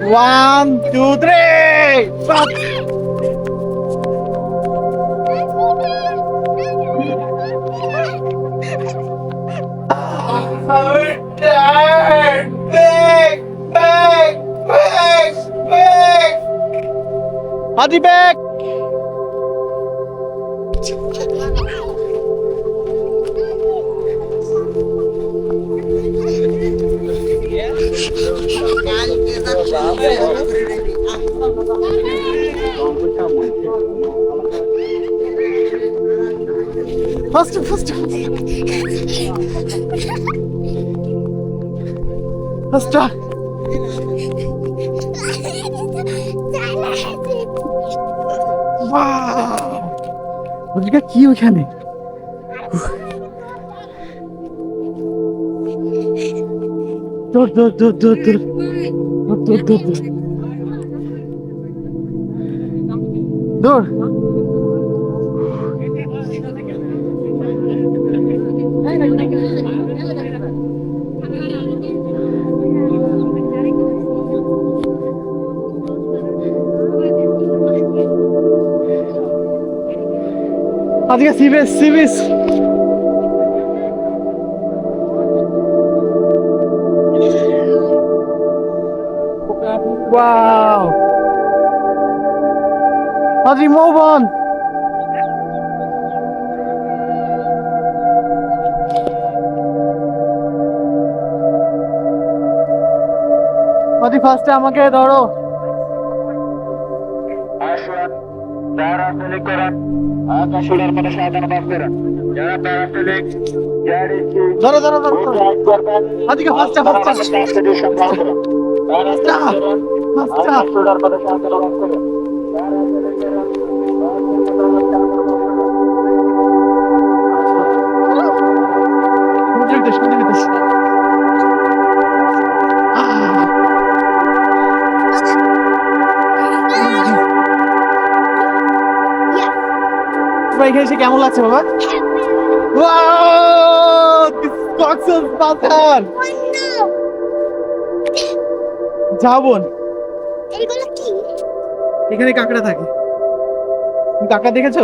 1, 2, 3. Stop. I'm tired. Back. Hadi back. Faster. Faster. Wow. ওদিকে কি ওখানে? দৌড়। আজকে সিবিএস ওয়াও আজকে মোহন আজকে ফার্স্টে আমাকে ধরো ধরো আজকে ফার্স্টে এখানে এসে কেমন লাগছে বাবা? ঝাউবন এখানে কাঁকড়া থাকে। কাঁকড়া দেখেছো?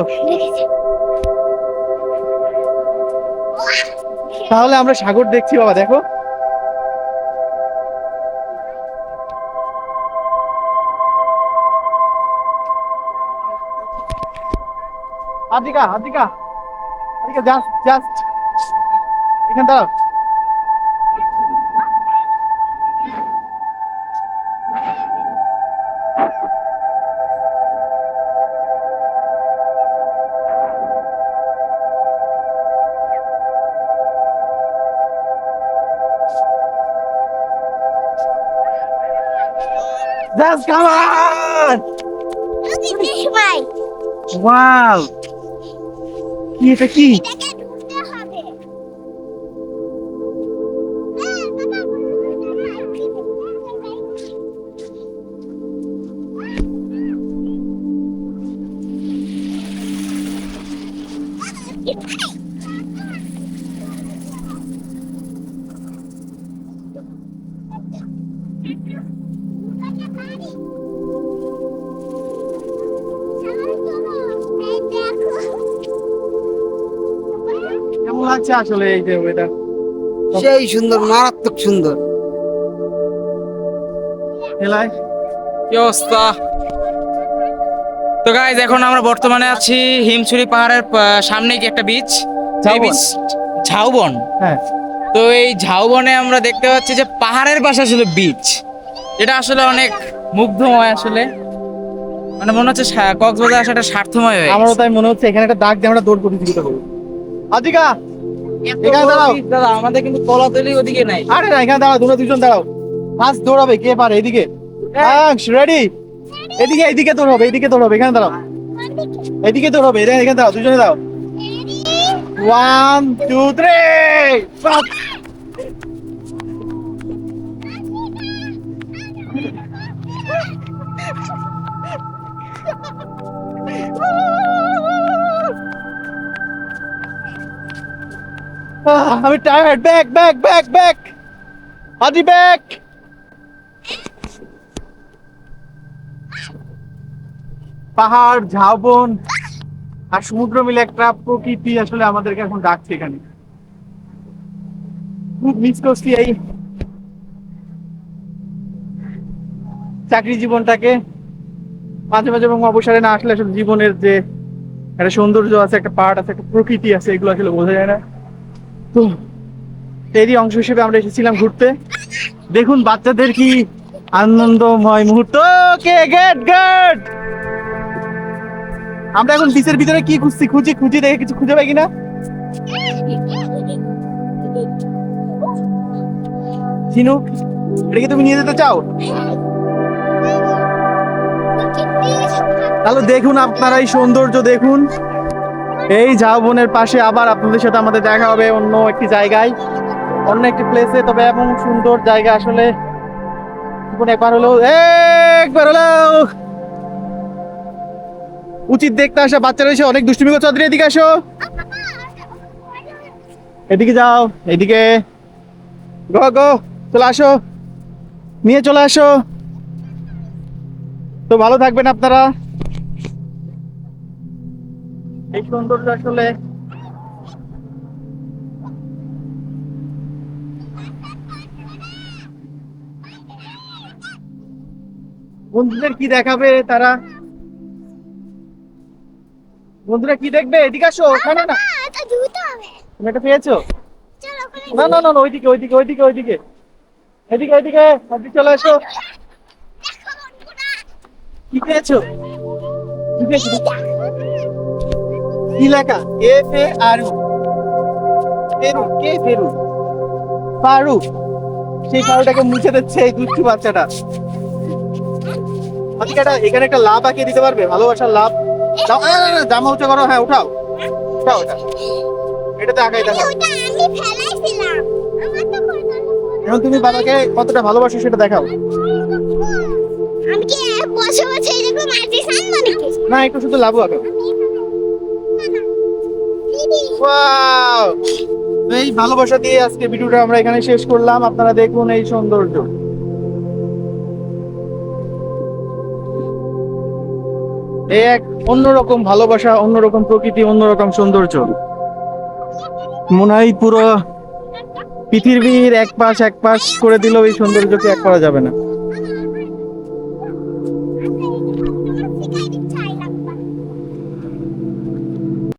তাহলে আমরা সাগর দেখছি বাবা, দেখো। আদিকা জাস্ট এখানে দাঁড়াও। Just come on! Look at this way. Wow! এটা কি? এটাকে ঢুকতে হবে। কেমন লাগছে আসলে এই যে ওয়েদার? সেই সুন্দর, মারাত্মক সুন্দর। এলাই কি অবস্থা? তো গাইজ এখন আমরা বর্তমানে আছি হিমছড়ি পাহাড়ের সামনে কি একটা বিচ, এই বিচ ঝাউবন। হ্যাঁ, তো এই ঝাউবনে আমরা দেখতে পাচ্ছি যে পাহাড়ের পাশে আসলে বিচ, এটা আসলে অনেক মুগ্ধময়। আসলে মানে মনে হচ্ছে কক্সবাজার আসাটা সার্থময় হয়ে আমারও তাই মনে হচ্ছে। এখানে একটা দাগ দিয়ে আমরা দৌড় প্রতিযোগিতা করবো। আদিকা এখানে দাঁড়াও। দাদা আমাদের কিন্তু কলাতলি ওদিকে নাই। আরে না, এখানে দাঁড়াও, দুজন দাঁড়াও। ফার্স্ট দৌড়াবে কে পারে? এদিকে রেডি? এদিকে দৌড়াবে, এখানে দাঁড়াও। এদিকে দৌড়াবে, এখানে দাঁড়াও, দুজনে দাও। 1, 2, 3 stop! I'm tired. Back. Hadi back. পাহাড়, ঝাউবন আর সমুদ্র মিলে একটা প্রকৃতি আসলে আমাদেরকে এখন ডাকছে এখানে। খুব মিস করছি এই চাকরি জীবনটাকে। মাঝে মাঝে এবং অবসরে না আসলে আসলে জীবনের যে একটা সৌন্দর্য আছে, একটা পার্ট আছে, একটা প্রকৃতি আছে, এগুলো আসলে বোঝা যায় না। তো এরই অংশ হিসেবে আমরা এসেছিলাম ঘুরতে। দেখুন বাচ্চাদের কি আনন্দময় মুহূর্ত। কে গেট গেট। আমরা এখন বিচের ভিতরে কি খুঁজি দেখে কিছু খুঁজে পাই কিনা। ঝিনুক, এটা কি তুমি নিয়ে যেতে চাও? তাহলে দেখুন আপনারা এই সৌন্দর্য দেখুন। এই ঝাউবনের পাশে আবার আপনাদের সাথে আমাদের দেখা হবে অন্য একটি জায়গায়, অন্য একটি প্লেসে। তবে এমন সুন্দর জায়গা আসলে জীবনে একবার হলেও উচিত দেখতে আসা। বাচ্চারা এসে অনেক দুষ্টুমি করছে। ওদের এদিকে আসো, এদিকে যাও, এদিকে গো গো, চলে আসো, নিয়ে চলে আসো। তো ভালো থাকবেন আপনারা। এই সৌন্দর্য আসলে বন্ধুদের কি দেখাবে তারা, বন্ধুরা কি দেখবে? এদিকে আসো, ওখানে না। এটা ধুতে হবে। তুমি এটা পেয়েছো? চলো ওখানে না না না না, ওইদিকে ওইদিকে ওইদিকে ওইদিকে এদিকে এদিকে এদিকে চলে আসো। দেখো বন্ধুরা। কি পেয়েছো? কি পেয়েছো? কি লেখা? FARU, ফেরু। কে ফেরু? ফারু। সেই ফারুটাকে মুছে দিচ্ছে এই দুষ্টু বাচ্চাটা। আজকে এখানে একটা লাভ আঁকিয়ে দিতে পারবে? ভালোবাসার লাভ। দাও, জামা উঁচা করো। হ্যাঁ উঠাও উঠাও, এটা এটাতে আঁকাই দেখো। ওটা আমি ফেলাইছিলাম। আমার তো এখন তুমি বাবাকে কতটা ভালোবাসো সেটা দেখাও। আমি কি বসে বসে এরকম মাটি সামনে নাকি? না, একটু শুধু লাভ আঁকো। দিদি ওয়াও! এই ভালোবাসা দিয়ে আজকে ভিডিওটা আমরা এখানে শেষ করলাম। আপনারা দেখুন এই সৌন্দর্য। এই এক অন্যরকম ভালোবাসা, অন্যরকম প্রকৃতি, অন্যরকম সৌন্দর্য। মনে হয় পুরো পৃথিবীর এক পাশ করে দিলেও এই সৌন্দর্যকে এক করা যাবে না।